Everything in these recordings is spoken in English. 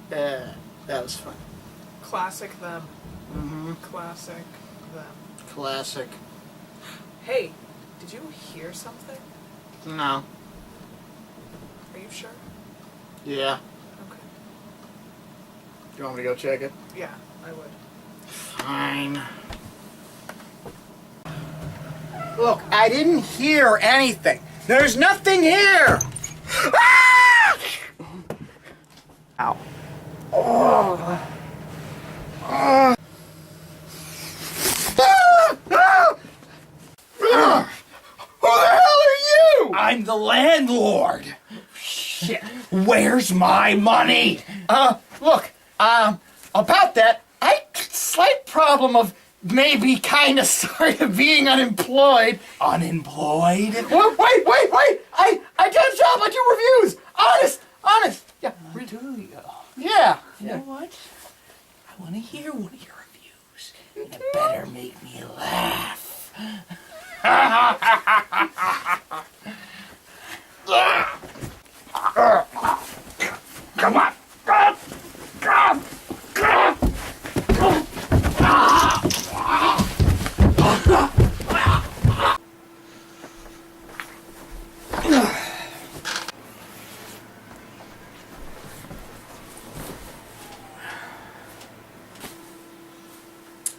That was fun. Classic them. Mm-hmm. Classic them. Classic. Hey, did you hear something? No. Are you sure? Yeah. Okay. You want me to go check it? Yeah, I would. Fine. Look, I didn't hear anything. There's nothing here! Ah! Ow. Oh. Who the hell are you? I'm the landlord. Shit. Where's my money? Look, about that, I slight problem of maybe kind of sort of being unemployed. Unemployed? Wait! I get a job, I do reviews! Honest! Yeah. Do you? Yeah. You know what? I want to hear one of your reviews. And it better make me laugh. Come on.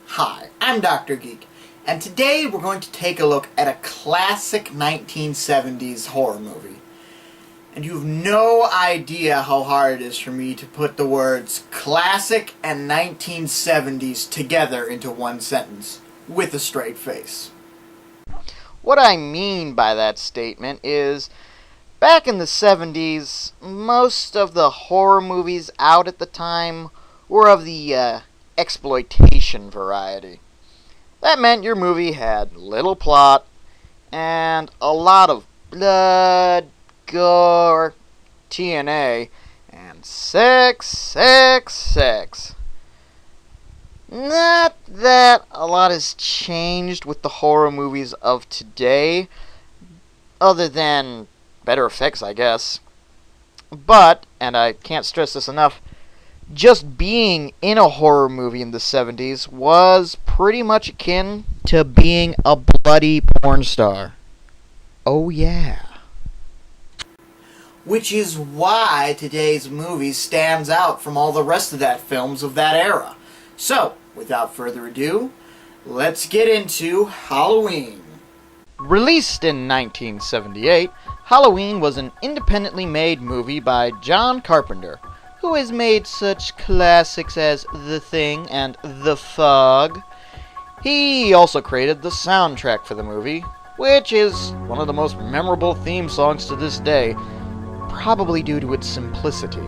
Hi, I'm Dr. Geek, and today we're going to take a look at a classic 1970s horror movie. And you have no idea how hard it is for me to put the words classic and 1970s together into one sentence, with a straight face. What I mean by that statement is, back in the 70s, most of the horror movies out at the time were of the exploitation variety. That meant your movie had little plot and a lot of blood, gore, TNA, and sex. Not that a lot has changed with the horror movies of today, other than better effects, I guess. But, and I can't stress this enough, just being in a horror movie in the 70s was pretty much akin to being a bloody porn star. Oh yeah. Which is why today's movie stands out from all the rest of that films of that era. So, without further ado, let's get into Halloween. Released in 1978, Halloween was an independently made movie by John Carpenter, who has made such classics as The Thing and The Fog. He also created the soundtrack for the movie, which is one of the most memorable theme songs to this day, probably due to its simplicity.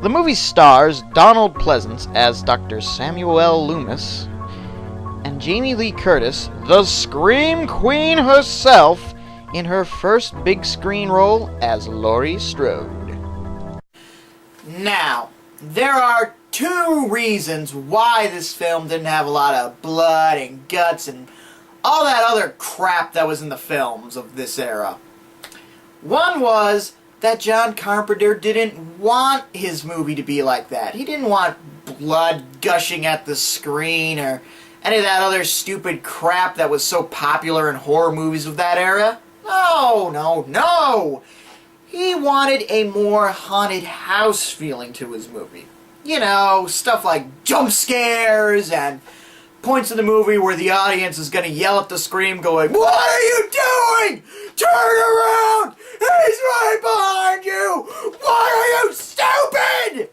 The movie stars Donald Pleasance as Dr. Samuel L. Loomis, and Jamie Lee Curtis, the Scream Queen herself, in her first big screen role as Laurie Strode. Now, there are two reasons why this film didn't have a lot of blood and guts and all that other crap that was in the films of this era. One was that John Carpenter didn't want his movie to be like that. He didn't want blood gushing at the screen or any of that other stupid crap that was so popular in horror movies of that era. No! He wanted a more haunted house feeling to his movie. You know, stuff like jump scares and points in the movie where the audience is going to yell at the screen going, "What are you doing? Turn around! He's right behind you! Why are you stupid?"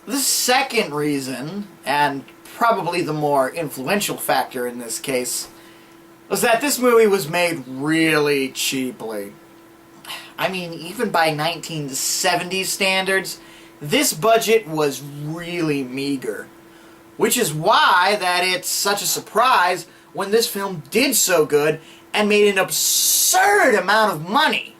The second reason, and probably the more influential factor in this case, was that this movie was made really cheaply. I mean, even by 1970s standards, this budget was really meager. Which is why that it's such a surprise when this film did so good and made an absurd amount of money.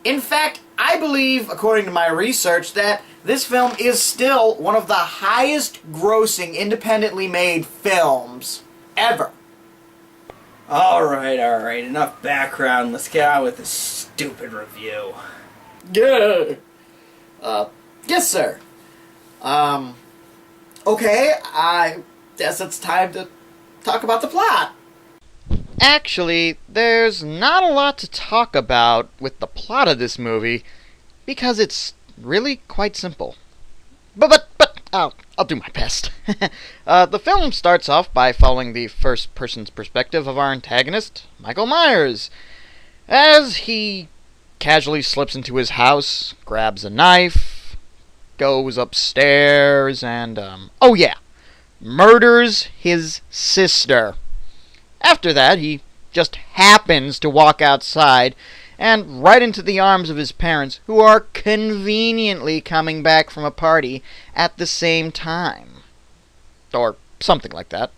In fact, I believe, according to my research, that this film is still one of the highest grossing independently made films ever. Alright, enough background. Let's get on with the stupid review. Yeah. Yes, sir. Okay, I guess it's time to talk about the plot. Actually, there's not a lot to talk about with the plot of this movie because it's really quite simple. But I'll do my best. The film starts off by following the first person's perspective of our antagonist, Michael Myers, as he casually slips into his house, grabs a knife, goes upstairs, and, murders his sister. After that, he just happens to walk outside and right into the arms of his parents, who are conveniently coming back from a party at the same time. Or something like that.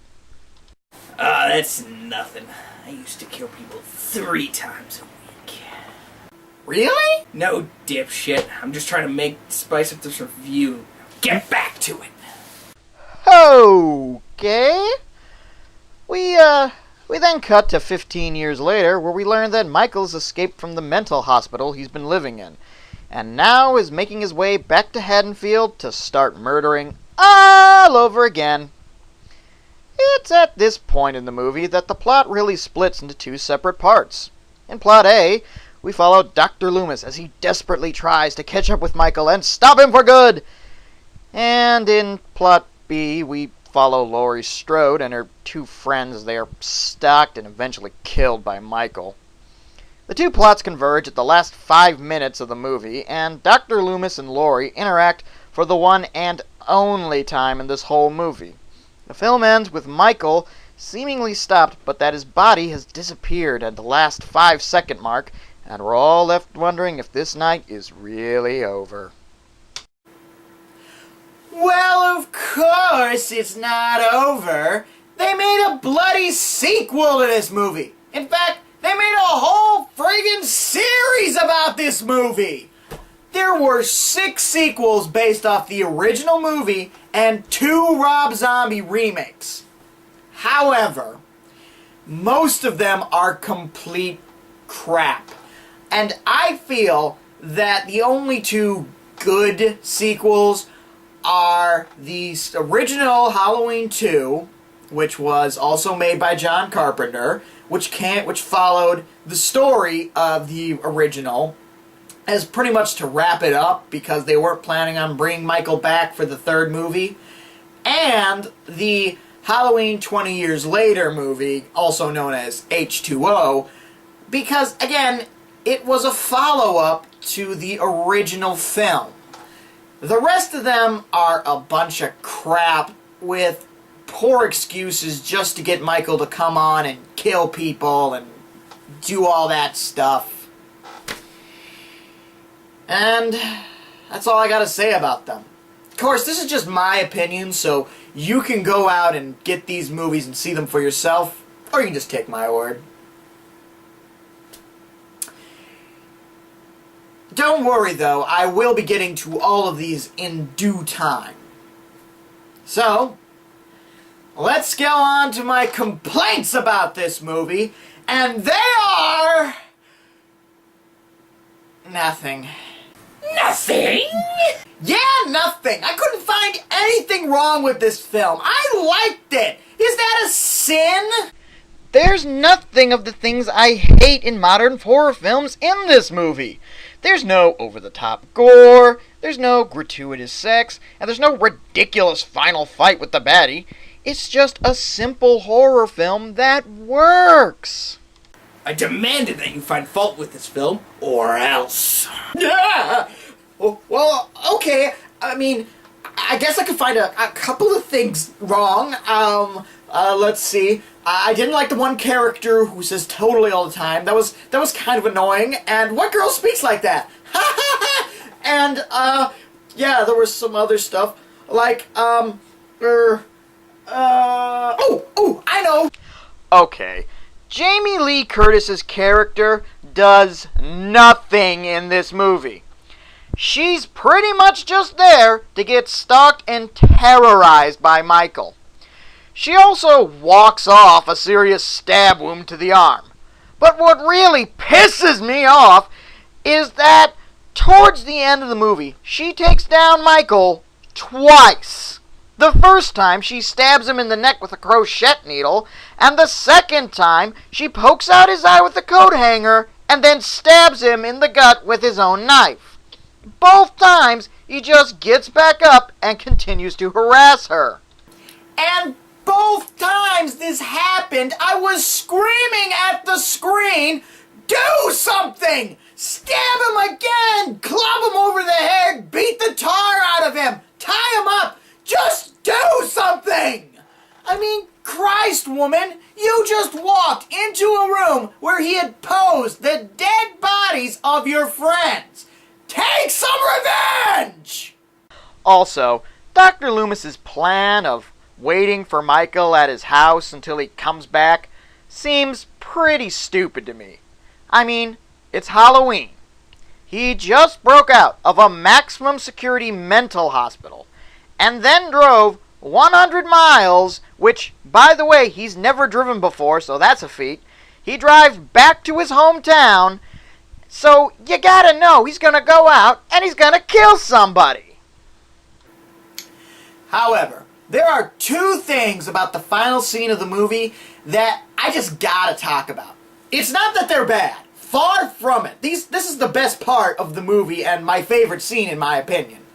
That's nothing. I used to kill people 3 times a week. Really? No, dipshit. I'm just trying to spice up this review. Get back to it. Okay. We then cut to 15 years later, where we learn that Michael's escaped from the mental hospital he's been living in, and now is making his way back to Haddonfield to start murdering all over again. It's at this point in the movie that the plot really splits into 2 separate parts. In Plot A, we follow Dr. Loomis as he desperately tries to catch up with Michael and stop him for good. And in Plot B, we follow Laurie Strode and her 2 friends as they are stalked and eventually killed by Michael. The 2 plots converge at the last 5 minutes of the movie, and Dr. Loomis and Laurie interact for the one and only time in this whole movie. The film ends with Michael seemingly stopped, but that his body has disappeared at the last 5-second mark, and we're all left wondering if this night is really over. Well, of course it's not over. They made a bloody sequel to this movie. In fact, they made a whole friggin' series about this movie. There were 6 sequels based off the original movie and 2 Rob Zombie remakes. However, most of them are complete crap. And I feel that the only 2 good sequels are the original Halloween 2, which was also made by John Carpenter, which followed the story of the original, as pretty much to wrap it up because they weren't planning on bringing Michael back for the 3rd movie, and the Halloween 20 Years Later movie, also known as H2O, because, again, it was a follow-up to the original film. The rest of them are a bunch of crap with poor excuses just to get Michael to come on and kill people and do all that stuff. And that's all I gotta say about them. Of course, this is just my opinion, so you can go out and get these movies and see them for yourself, or you can just take my word. Don't worry, though, I will be getting to all of these in due time. So, let's go on to my complaints about this movie, and they are... nothing. Nothing? Yeah, nothing. I couldn't find anything wrong with this film. I liked it. Is that a sin? There's nothing of the things I hate in modern horror films in this movie. There's no over-the-top gore, there's no gratuitous sex, and there's no ridiculous final fight with the baddie. It's just a simple horror film that works. I demanded that you find fault with this film, or else. Yeah! Well, okay. I mean, I guess I could find a couple of things wrong. Let's see. I didn't like the one character who says totally all the time. That was kind of annoying. And what girl speaks like that? And, yeah, there was some other stuff. Like, I know! Okay, Jamie Lee Curtis's character does nothing in this movie. She's pretty much just there to get stalked and terrorized by Michael. She also walks off a serious stab wound to the arm. But what really pisses me off is that towards the end of the movie, she takes down Michael twice. The first time, she stabs him in the neck with a crochet needle, and the second time, she pokes out his eye with a coat hanger and then stabs him in the gut with his own knife. Both times, he just gets back up and continues to harass her. And both times this happened, I was screaming at the screen, "Do something! Stab him again! Club him over the head! Beat the tar out of him! Tie him up! Just do something!" I mean, Christ, woman, you just walked into a room where he had posed the dead bodies of your friends. Take some revenge! Also, Dr. Loomis's plan of waiting for Michael at his house until he comes back seems pretty stupid to me. I mean, it's Halloween. He just broke out of a maximum security mental hospital and then drove 100 miles, which, by the way, he's never driven before, so that's a feat. He drives back to his hometown, so you gotta know he's gonna go out and he's gonna kill somebody. However, there are two things about the final scene of the movie that I just gotta talk about. It's not that they're bad. Far from it. This is the best part of the movie and my favorite scene in my opinion.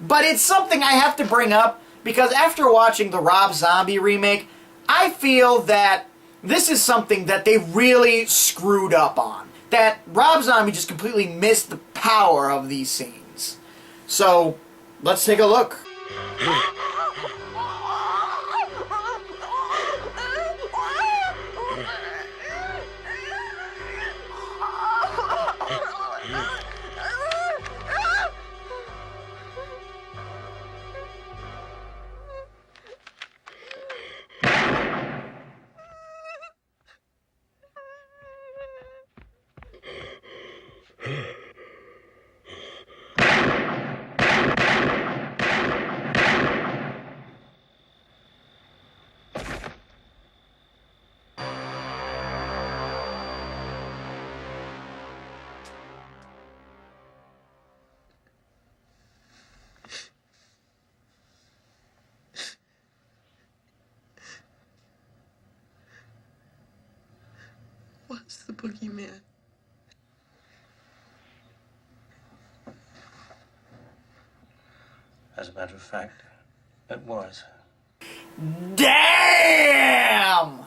But it's something I have to bring up because after watching the Rob Zombie remake, I feel that this is something that they really screwed up on. That Rob Zombie just completely missed the power of these scenes. So, let's take a look. Was the boogeyman. As a matter of fact, it was. Damn!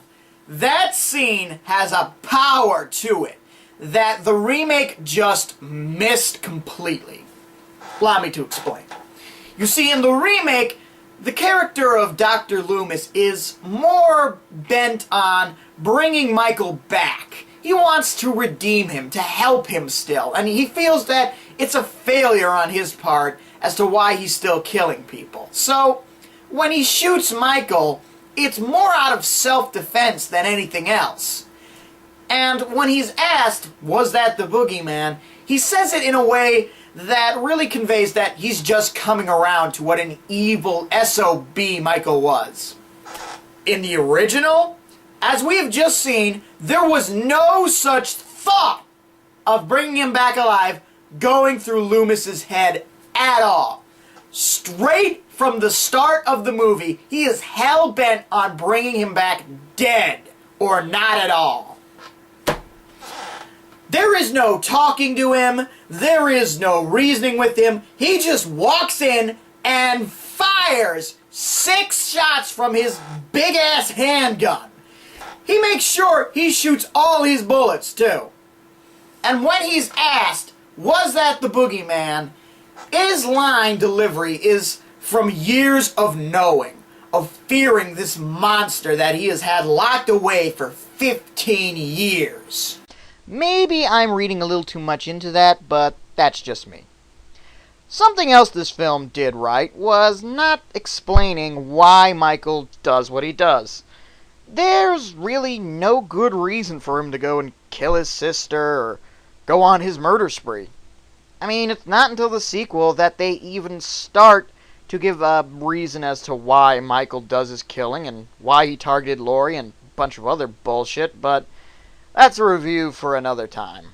That scene has a power to it that the remake just missed completely. Allow me to explain. You see, in the remake, the character of Dr. Loomis is more bent on bringing Michael back. He wants to redeem him, to help him still, and he feels that it's a failure on his part as to why he's still killing people. So, when he shoots Michael, it's more out of self-defense than anything else. And when he's asked, was that the boogeyman, he says it in a way that really conveys that he's just coming around to what an evil SOB Michael was. In the original, as we have just seen, there was no such thought of bringing him back alive going through Loomis's head at all. Straight from the start of the movie, he is hell-bent on bringing him back dead, or not at all. There is no talking to him, there is no reasoning with him, he just walks in and fires 6 shots from his big-ass handgun. He makes sure he shoots all his bullets, too. And when he's asked, was that the boogeyman, his line delivery is from years of knowing, of fearing this monster that he has had locked away for 15 years. Maybe I'm reading a little too much into that, but that's just me. Something else this film did right was not explaining why Michael does what he does. There's really no good reason for him to go and kill his sister or go on his murder spree. I mean, it's not until the sequel that they even start to give a reason as to why Michael does his killing and why he targeted Lori and a bunch of other bullshit, but that's a review for another time.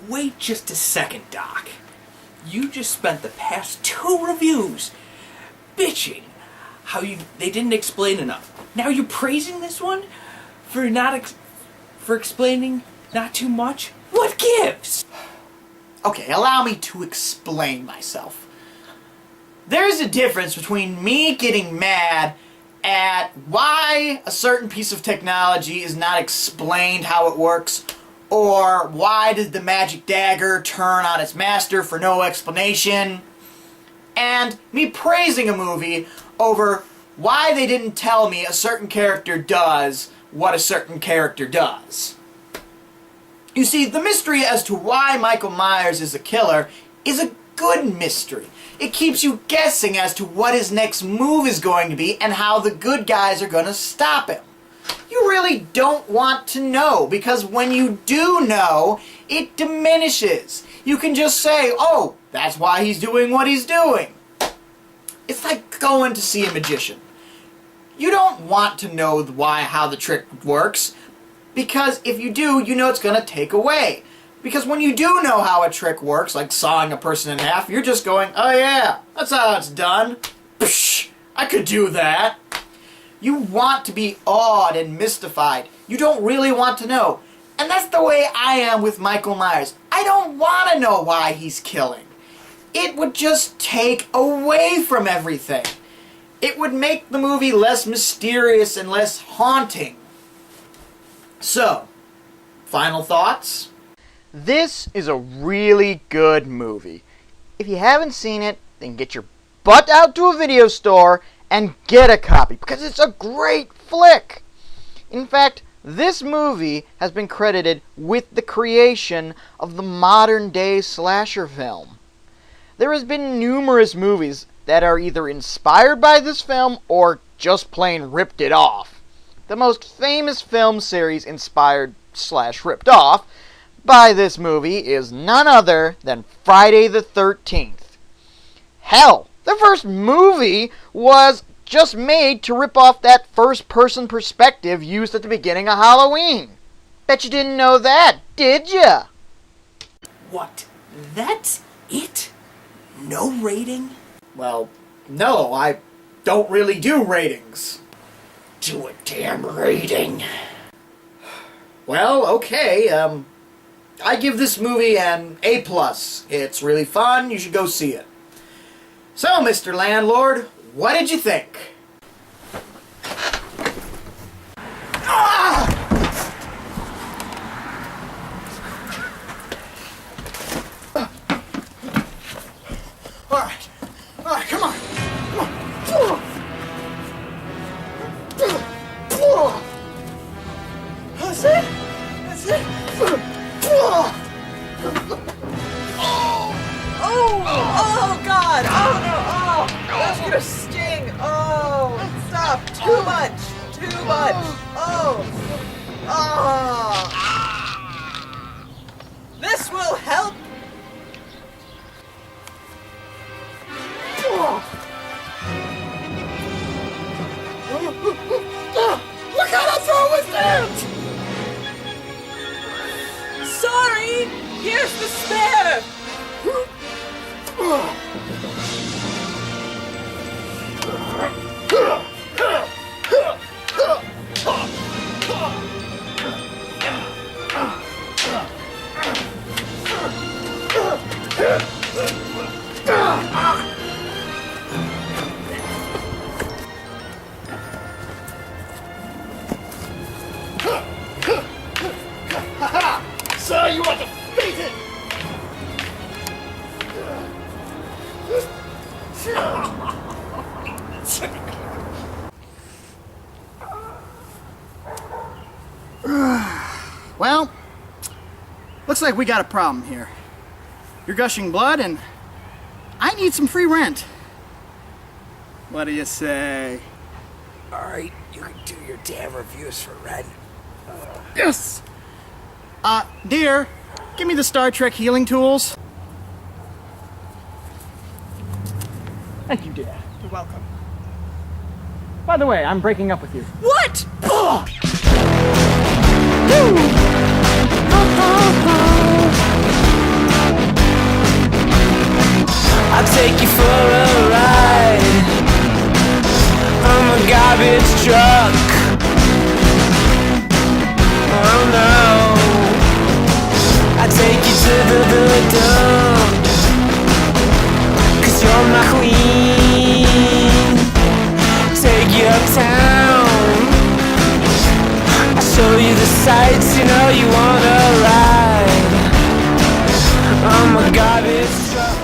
Wait just a second, Doc. You just spent the past 2 reviews bitching how they didn't explain enough. Now you're praising this one for for explaining not too much? What gives? Okay, allow me to explain myself. There's a difference between me getting mad at why a certain piece of technology is not explained how it works, or why did the magic dagger turn on its master for no explanation, and me praising a movie over why they didn't tell me a certain character does what a certain character does. You see, the mystery as to why Michael Myers is a killer is a good mystery. It keeps you guessing as to what his next move is going to be and how the good guys are going to stop him. You really don't want to know, because when you do know, it diminishes. You can just say, oh, that's why he's doing what he's doing. It's like going to see a magician. You don't want to know how the trick works, because if you do, you know it's going to take away. Because when you do know how a trick works, like sawing a person in half, you're just going, oh yeah, that's how it's done. Psh, I could do that. You want to be awed and mystified. You don't really want to know. And that's the way I am with Michael Myers. I don't want to know why he's killing. It would just take away from everything. It would make the movie less mysterious and less haunting. So, final thoughts? This is a really good movie. If you haven't seen it, then get your butt out to a video store and get a copy, because it's a great flick. In fact, this movie has been credited with the creation of the modern-day slasher film. There has been numerous movies that are either inspired by this film or just plain ripped it off. The most famous film series inspired / ripped off by this movie is none other than Friday the 13th. Hell, the first movie was just made to rip off that first-person perspective used at the beginning of Halloween. Bet you didn't know that, did ya? What? That's it? No rating? Well, no, I don't really do ratings. Do a damn rating. Well, okay, I give this movie an A+. It's really fun, you should go see it. So, Mr. Landlord, what did you think? Alright, come on. That's it? That's it? Oh God! Oh no! Oh, that's gonna sting! Oh, stop! Too much! Too much! Oh! Oh! This will help! Look how that throw was down! Sorry! Here's the spare! So you want to face it? Well, looks like we got a problem here. You're gushing blood and I need some free rent. What do you say? Alright, you can do your damn reviews for rent. Yes! Dear, give me the Star Trek healing tools. Thank you, dear. You're welcome. By the way, I'm breaking up with you. What? I'll take you for a ride. I'm a garbage truck. Oh no. I'll take you to the dump. 'Cause you're my queen. Take you uptown. I'll show you the sights, you know you wanna ride. I'm a garbage truck.